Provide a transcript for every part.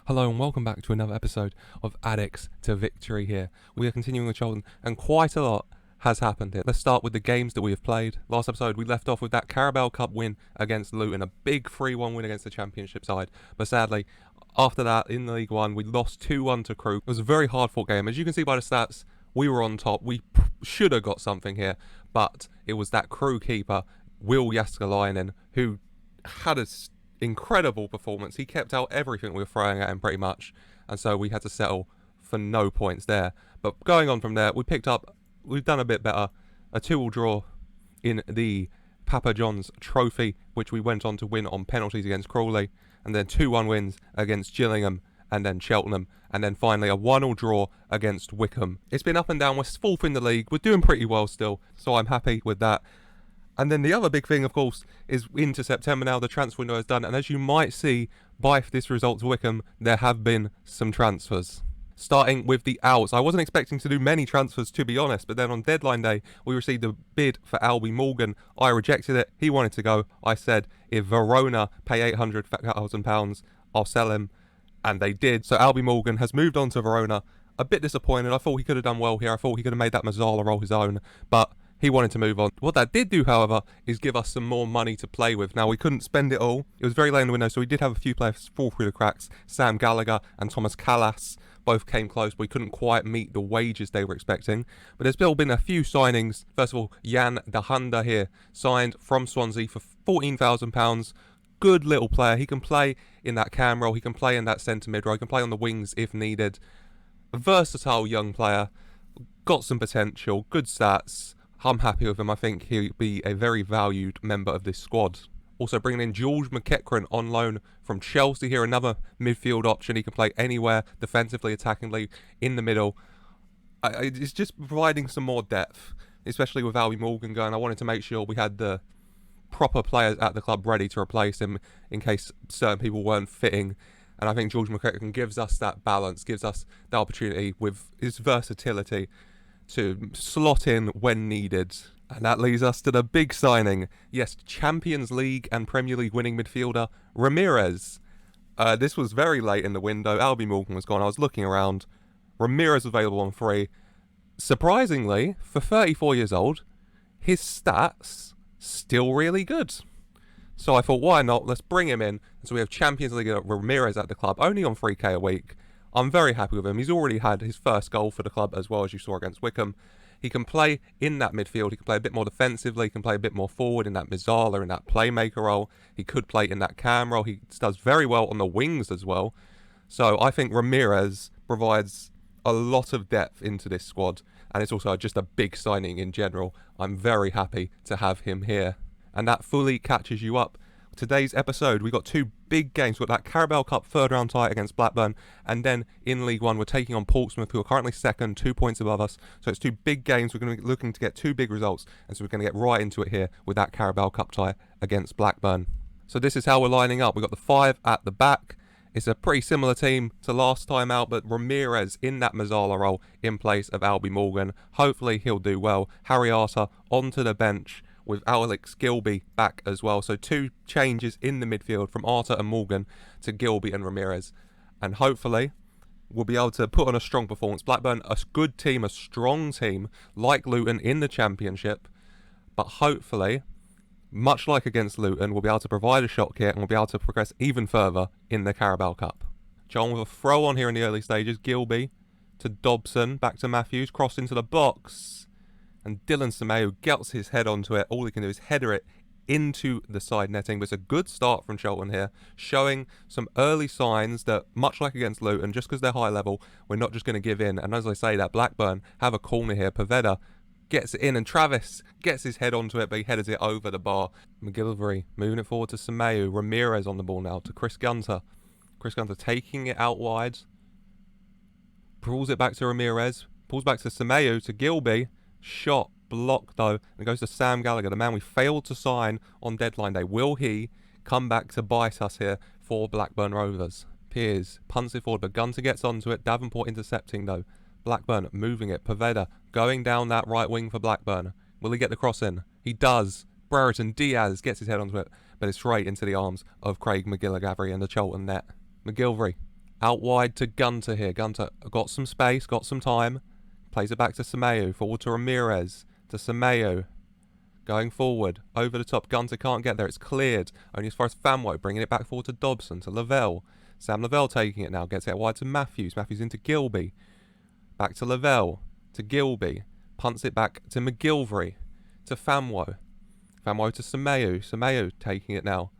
Hello and welcome back to another episode of Addicks to Victory here. We are continuing with Charlton and quite a lot has happened here. Let's start with the games that we have played. Last episode we left off with that Carabao Cup win against Luton, a big 3-1 win against the Championship side. But sadly, after that in League One we lost 2-1 to Crewe. It was a very hard fought game. As you can see by the stats, we were on top. We should have got something here, but it was that Crewe keeper, Will Jaskalainen, who had a incredible performance. He kept out everything we were throwing at him pretty much, and so we had to settle for no points there. But going on from there, we've done a bit better. A 2-2 draw in the Papa John's Trophy, which we went on to win on penalties against Crawley, and then 2-1 wins against Gillingham and then Cheltenham, and then finally a 1-1 draw against Wycombe. It's been up and down. We're fourth in the league. We're doing pretty well still, so I'm happy with that. And then the other big thing, of course, is into September now. The transfer window is done. And as you might see by this result to Wycombe, there have been some transfers. Starting with the outs. I wasn't expecting to do many transfers, to be honest. But then on deadline day, we received a bid for Albie Morgan. I rejected it. He wanted to go. I said, if Verona pay £800,000, I'll sell him. And they did. So Albie Morgan has moved on to Verona. A bit disappointed. I thought he could have done well here. I thought he could have made that Mazzala role his own. But he wanted to move on. What that did do, however, is give us some more money to play with. Now, we couldn't spend it all. It was very late in the window, so we did have a few players fall through the cracks. Sam Gallagher and Thomas Callas both came close, but we couldn't quite meet the wages they were expecting. But there's still been a few signings. First of all, Jan de Handa here, signed from Swansea for £14,000. Good little player. He can play in that cam role. He can play in that centre mid role. He can play on the wings if needed. A versatile young player. Got some potential. Good stats. I'm happy with him. I think he'll be a very valued member of this squad. Also bringing in George McEachran on loan from Chelsea here, another midfield option. He can play anywhere, defensively, attackingly, in the middle. It's just providing some more depth, especially with Albie Morgan going. I wanted to make sure we had the proper players at the club ready to replace him in case certain people weren't fitting. And I think George McEachran gives us that balance, gives us the opportunity with his versatility to slot in when needed. And that leads us to the big signing. Yes, Champions League and Premier League winning midfielder Ramirez. This was very late in the window. Albie Morgan was gone. I was looking around. Ramirez available on free. Surprisingly, for 34 years old, his stats still really good. So I thought, why not? Let's bring him in. So we have Champions League Ramirez at the club, only on 3k a week. I'm very happy with him. He's already had his first goal for the club as well, as you saw against Wycombe. He can play in that midfield. He can play a bit more defensively. He can play a bit more forward in that Mazzala, in that playmaker role. He could play in that cam role. He does very well on the wings as well. So I think Ramirez provides a lot of depth into this squad. And it's also just a big signing in general. I'm very happy to have him here. And that fully catches you up. Today's episode, we got two big games. We've got that Carabao Cup third round tie against Blackburn, and then in League One we're taking on Portsmouth, who are currently second, 2 points above us. So it's two big games. We're going to be looking to get two big results, and so we're going to get right into it here with that Carabao Cup tie against Blackburn. So this is how we're lining up. We've got the five at the back. It's a pretty similar team to last time out, but Ramirez in that Mazzala role in place of Albie Morgan. Hopefully he'll do well. Harry Arter onto the bench, with Alex Gilby back as well. So two changes in the midfield from Arter and Morgan to Gilby and Ramirez. And hopefully we'll be able to put on a strong performance. Blackburn, a good team, a strong team, like Luton in the Championship. But hopefully, much like against Luton, we'll be able to provide a shock here and we'll be able to progress even further in the Carabao Cup. John with a throw on here in the early stages. Gilby to Dobson, back to Matthews, cross into the box. And Dylan Sameu gets his head onto it. All he can do is header it into the side netting. But it's a good start from Charlton here, showing some early signs that, much like against Luton, just because they're high level, we're not just going to give in. And as I say, that Blackburn have a corner here. Poveda gets it in, and Travis gets his head onto it, but he headers it over the bar. McGillivray moving it forward to Sameu. Ramirez on the ball now to Chris Gunter. Chris Gunter taking it out wide. Pulls it back to Ramirez. Pulls back to Sameu, to Gilby. Shot blocked though, and it goes to Sam Gallagher, the man we failed to sign on deadline day. Will he come back to bite us here for Blackburn Rovers? Piers punts it forward, but Gunter gets onto it. Davenport intercepting though. Blackburn moving it. Poveda going down that right wing for Blackburn. Will he get the cross in? He does. Brereton Diaz gets his head onto it, but it's straight into the arms of Craig McGillivray and the Charlton net. McGillivray Out wide to Gunter here. Gunter got some space, got some time. Plays it back to Semedo. Forward to Ramirez. To Semedo. Going forward. Over the top. Gunter can't get there. It's cleared. Only as far as Famwo. Bringing it back forward to Dobson. To Lavelle. Sam Lavelle taking it now. Gets it wide to Matthews. Matthews into Gilby. Back to Lavelle. To Gilby. Punts it back to McGilvery. To Famwo. Famwo to Semedo. Semedo taking it now.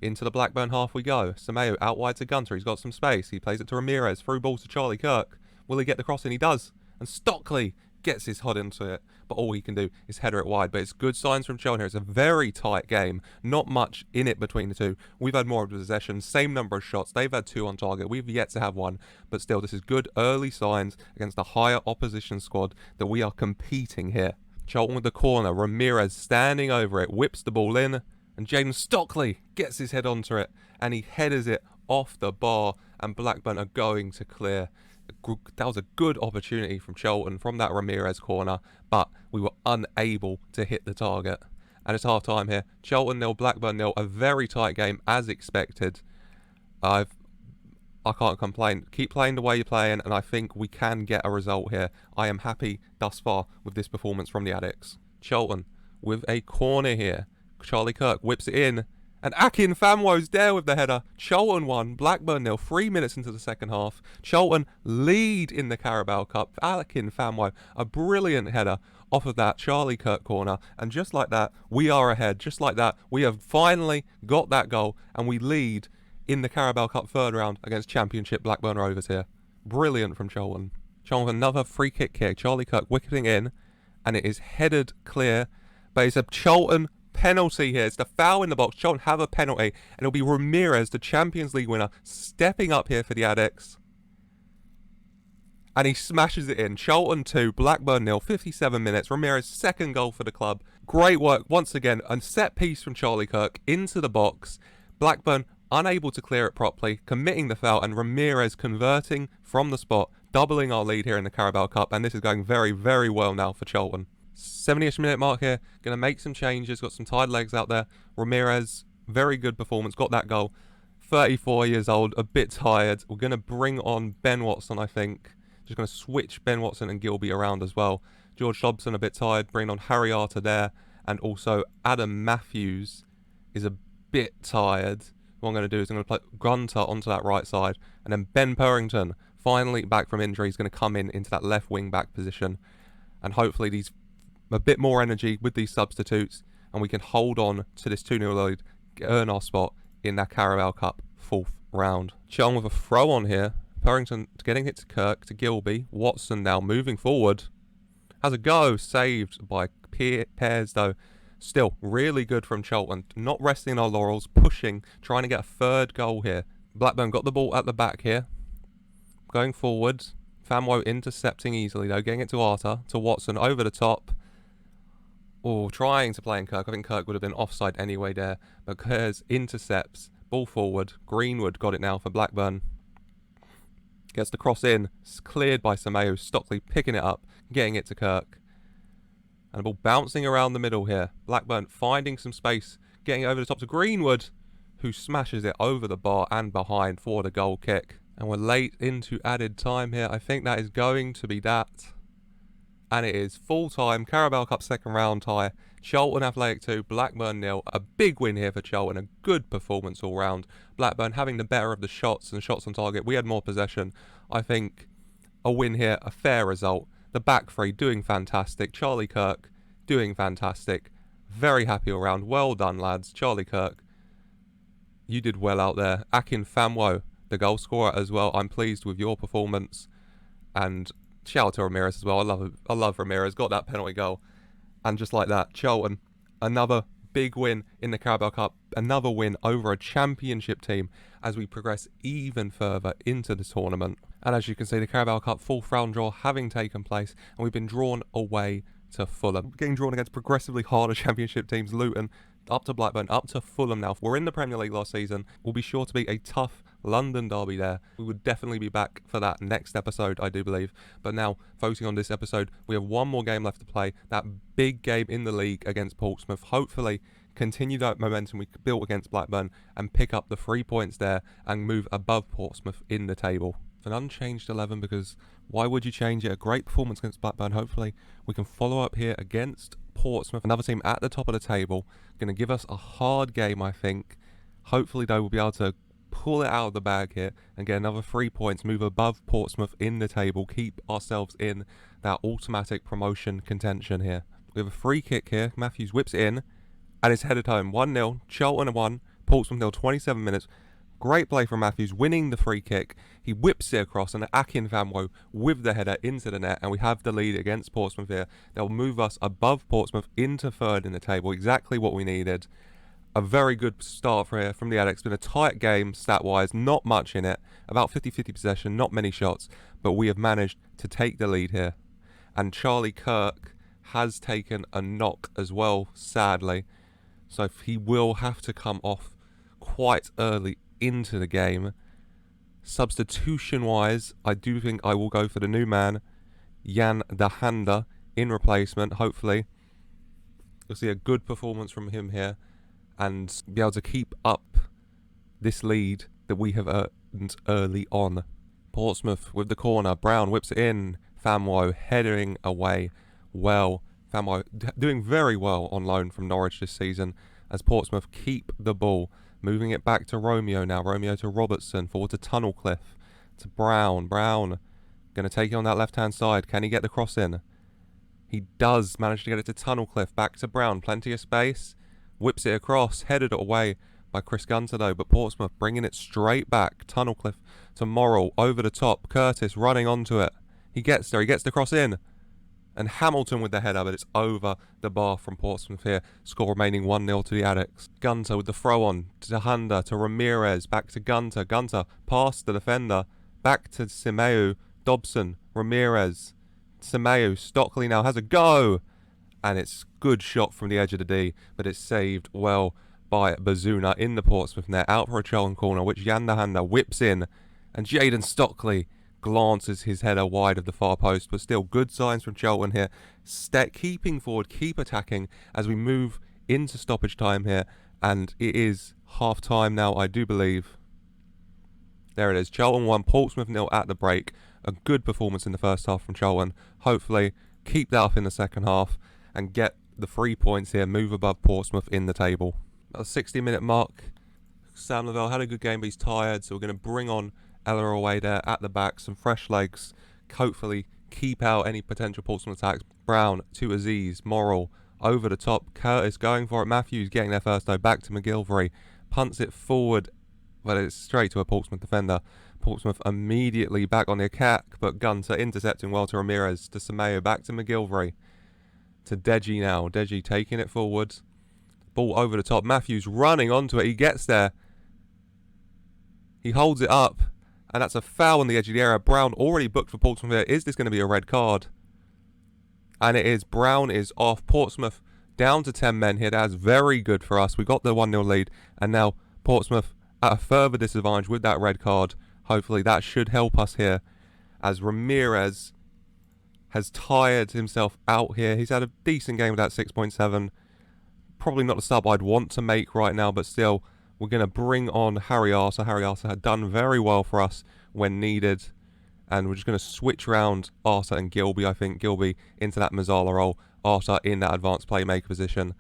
Into the Blackburn half we go. Semedo out wide to Gunter. He's got some space. He plays it to Ramirez. Through ball to Charlie Kirk. Will he get the cross in? He does. And Stockley gets his head into it. But all he can do is header it wide. But it's good signs from Charlton here. It's a very tight game. Not much in it between the two. We've had more of the possession. Same number of shots. They've had 2 on target. We've yet to have 1. But still, this is good early signs against a higher opposition squad that we are competing here. Charlton with the corner. Ramirez standing over it. Whips the ball in. And James Stockley gets his head onto it. And he headers it off the bar. And Blackburn are going to clear. That was a good opportunity from Charlton from that Ramirez corner. But we were unable to hit the target. And it's half time here. Charlton 0, Blackburn 0. A very tight game as expected. I can't complain. Keep playing the way you're playing. And I think we can get a result here. I am happy thus far with this performance from the Addicks. Charlton with a corner here. Charlie Kirk whips it in. And Akin Famwo's there with the header. Charlton 1, Blackburn 0, 3 minutes into the second half. Charlton lead in the Carabao Cup. Akin Famwo, a brilliant header off of that Charlie Kirk corner. And just like that, we are ahead. Just like that, we have finally got that goal. And we lead in the Carabao Cup third round against Championship Blackburn Rovers here. Brilliant from Charlton. Charlton another free kick here. Charlie Kirk wicketing in. And it is headed clear. But it's a Charlton penalty here. It's the foul in the box. Charlton have a penalty. And it'll be Ramirez, the Champions League winner, stepping up here for the Addicks. And he smashes it in. Charlton 2, Blackburn 0, 57 minutes. Ramirez, second goal for the club. Great work once again. A set piece from Charlie Kirk into the box. Blackburn unable to clear it properly, committing the foul, and Ramirez converting from the spot, doubling our lead here in the Carabao Cup. And this is going very, very well now for Charlton. 70ish minute mark here. Going to make some changes. Got some tired legs out there. Ramirez, very good performance. Got that goal. 34 years old. A bit tired. We're going to bring on Ben Watson, I think. Just going to switch Ben Watson and Gilby around as well. George Dobson a bit tired. Bring on Harry Arter there. And also Adam Matthews is a bit tired. What I'm going to do is I'm going to play Gunter onto that right side. And then Ben Purrington, finally back from injury, is going to come into that left wing back position. And hopefully these a bit more energy with these substitutes, and we can hold on to this 2-0 lead, earn our spot in that Carabao Cup 4th round. Charlton with a throw on here. Purrington getting it to Kirk, to Gilby. Watson now moving forward. Has a go. Saved by Pears though. Still, really good from Charlton. Not resting in our laurels. Pushing. Trying to get a third goal here. Blackburn got the ball at the back here. Going forward. Famwo intercepting easily though. Getting it to Arter. To Watson. Over the top. Oh, trying to play in Kirk. I think Kirk would have been offside anyway there. But Kerrs intercepts. Ball forward. Greenwood got it now for Blackburn. Gets the cross in. It's cleared by Semedo. Stockley picking it up. Getting it to Kirk. And the ball bouncing around the middle here. Blackburn finding some space. Getting it over the top to Greenwood, who smashes it over the bar and behind for the goal kick. And we're late into added time here. I think that is going to be that. And it is full-time Carabao Cup second round tie. Charlton Athletic 2, Blackburn 0. A big win here for Charlton. A good performance all round. Blackburn having the better of the shots and shots on target. We had more possession. I think a win here, a fair result. The back three doing fantastic. Charlie Kirk doing fantastic. Very happy all round. Well done, lads. Charlie Kirk, you did well out there. Akin Famwo, the goal scorer as well. I'm pleased with your performance. And shout out to Ramirez as well. I love Ramirez. Got that penalty goal. And just like that, Charlton, another big win in the Carabao Cup. Another win over a championship team as we progress even further into the tournament. And as you can see, the Carabao Cup 4th round draw having taken place. And we've been drawn away to Fulham. Getting drawn against progressively harder championship teams. Luton, up to Blackburn, up to Fulham now. We're in the Premier League last season. Will be sure to be a tough London derby there. We would definitely be back for that next episode, I do believe. But now, focusing on this episode, we have one more game left to play. That big game in the league against Portsmouth. Hopefully, continue that momentum we built against Blackburn and pick up the 3 points there and move above Portsmouth in the table. An unchanged 11, because why would you change it? A great performance against Blackburn. Hopefully we can follow up here against Portsmouth, another team at the top of the table. Going to give us a hard game, I think. Hopefully though we'll be able to pull it out of the bag here and get another 3 points, move above Portsmouth in the table, keep ourselves in that automatic promotion contention here. We have a free kick here. Matthews whips it in and it's headed home. 1-0, Charlton 1, Portsmouth 0, 27 minutes. Great play from Matthews, winning the free kick. He whips it across and Akinfenwa with the header into the net, and we have the lead against Portsmouth here. They'll move us above Portsmouth into third in the table, exactly what we needed. A very good start from the Addicks. Been a tight game stat-wise, not much in it. About 50-50 possession, not many shots, but we have managed to take the lead here. And Charlie Kirk has taken a knock as well, sadly. So he will have to come off quite early into the game. Substitution-wise, I do think I will go for the new man, Jan de Handa, in replacement. Hopefully, you'll see a good performance from him here and be able to keep up this lead that we have earned early on. Portsmouth with the corner. Brown whips it in. Famwo heading away well. Famwo doing very well on loan from Norwich this season as Portsmouth keep the ball. Moving it back to Romeo now. Romeo to Robertson. Forward to Tunnelcliffe. To Brown. Brown going to take it on that left-hand side. Can he get the cross in? He does manage to get it to Tunnelcliffe. Back to Brown. Plenty of space. Whips it across. Headed away by Chris Gunter though. But Portsmouth bringing it straight back. Tunnelcliffe to Morrill. Over the top. Curtis running onto it. He gets there. He gets the cross in. And Hamilton with the header, but it's over the bar from Portsmouth here. Score remaining 1-0 to the Addicks. Gunter with the throw on to Handa, to Ramirez, back to Gunter. Gunter past the defender, back to Simeu, Dobson, Ramirez, Simeu. Stockley now has a go. And it's good shot from the edge of the D, but it's saved well by Bazuna in the Portsmouth net. Out for a Charlton corner, which Jan de Handa whips in. And Jaden Stockley glances his header wide of the far post, but still good signs from Charlton here. Keeping forward, keep attacking as we move into stoppage time here, and it is half time now, I do believe. There it is, Charlton 1, Portsmouth 0 at the break. A good performance in the first half from Charlton. Hopefully keep that up in the second half and get the 3 points here, move above Portsmouth in the table. At the 60-minute mark, Sam Lavelle had a good game, but he's tired, so we're going to bring on Ella away there at the back, some fresh legs, hopefully keep out any potential Portsmouth attacks. Brown to Aziz, Morrill over the top, Curtis going for it, Matthews getting there first though, back to McGilvery, punts it forward, but it's straight to a Portsmouth defender. Portsmouth immediately back on the attack, but Gunter intercepting well to Ramirez, to Simeo, back to McGilvery, to Deji now, Deji taking it forward, ball over the top, Matthews running onto it, he gets there, he holds it up, and that's a foul on the edge of the area. Brown already booked for Portsmouth here. Is this going to be a red card? And it is. Brown is off. Portsmouth down to 10 men here. That's very good for us. We got the 1-0 lead. And now Portsmouth at a further disadvantage with that red card. Hopefully that should help us here, as Ramirez has tired himself out here. He's had a decent game with that 6.7. Probably not the sub I'd want to make right now, but still, we're going to bring on Harry Arthur. Harry Arthur had done very well for us when needed. And we're just going to switch around Arthur and Gilby, I think. Gilby into that Mazzala role. Arthur in that advanced playmaker position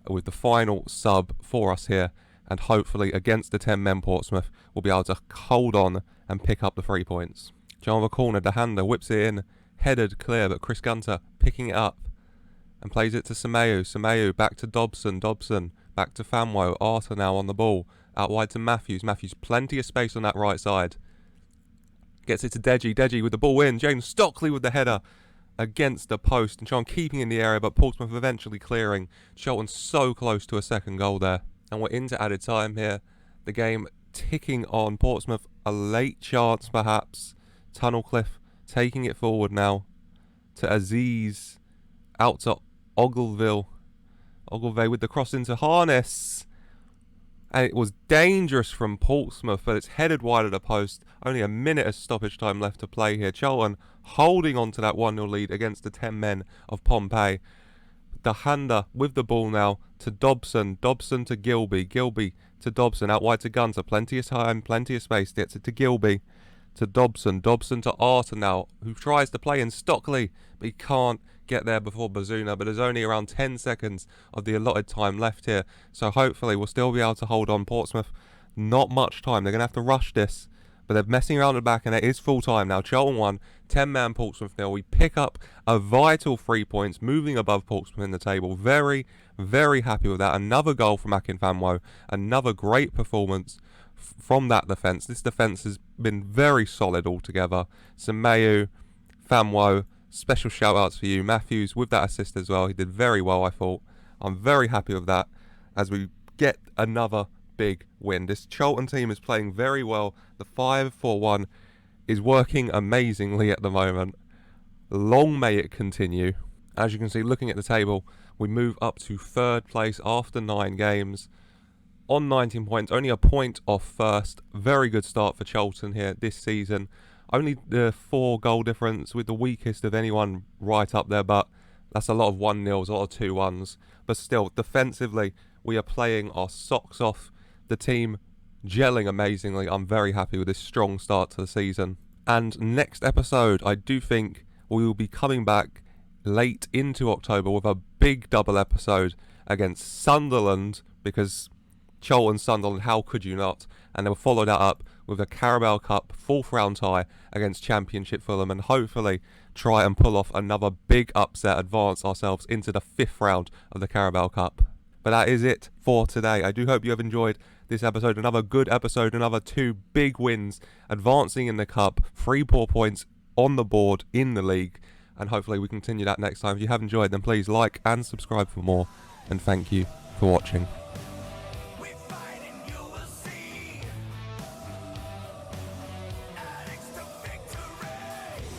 with the final sub for us here. And hopefully against the 10-men Portsmouth, we'll be able to hold on and pick up the 3 points. John the corner, De Handa whips it in. Headed clear, but Chris Gunter picking it up. And plays it to Simeu. Simeu back to Dobson. Dobson back to Famwo. Arthur now on the ball. Out wide to Matthews. Matthews plenty of space on that right side. Gets it to Deji. Deji with the ball in. James Stockley with the header against the post. And Sean keeping in the area, but Portsmouth eventually clearing. Charlton so close to a second goal there. And we're into added time here. The game ticking on. Portsmouth a late chance perhaps. Tunnelcliffe taking it forward now to Aziz. Out to Ogilvie with the cross into Harness. And it was dangerous from Portsmouth, but it's headed wide of the post. Only a minute of stoppage time left to play here. Charlton holding on to that 1-0 lead against the 10 men of Pompey. the hander with the ball now to Dobson. Dobson to Gilby. Gilby to Dobson. Out wide to Gunter. Plenty of time, plenty of space. Gets it to Gilby. To Dobson. Dobson to Arter now, who tries to play in Stockley, but he can't get there before Bazuna. But there's only around 10 seconds of the allotted time left here. So hopefully we'll still be able to hold on. Portsmouth, not much time. They're going to have to rush this. But they're messing around at the back, and it is full time now. Charlton 1, 10-man Portsmouth 0. We pick up a vital 3 points, moving above Portsmouth in the table. Very, very happy with that. Another goal from Akinfanwo. Another great performance from that defence. This defence has been very solid altogether. Semeyu, Famwo, special shout outs for you. Matthews with that assist as well. He did very well, I thought. I'm very happy with that as we get another big win. This Charlton team is playing very well. The 5-4-1 is working amazingly at the moment. Long may it continue. As you can see, looking at the table, we move up to 3rd place after 9 games. On 19 points, only a point off first. Very good start for Charlton here this season. Only the 4 goal difference with the weakest of anyone right up there, but that's a lot of 1-0s, a lot of 2-1s. But still, defensively, we are playing our socks off. The team gelling amazingly. I'm very happy with this strong start to the season. And next episode, I do think we will be coming back late into October with a big double episode against Sunderland, because Charlton Sunderland, how could you not? And then we'll follow that up with a Carabao Cup 4th round tie against Championship Fulham, and hopefully try and pull off another big upset, advance ourselves into the 5th round of the Carabao Cup. But that is it for today. I do hope you have enjoyed this episode. Another good episode, another 2 big wins, advancing in the cup, 3 poor points on the board in the league, and hopefully we continue that next time. If you have enjoyed, then please like and subscribe for more, and thank you for watching.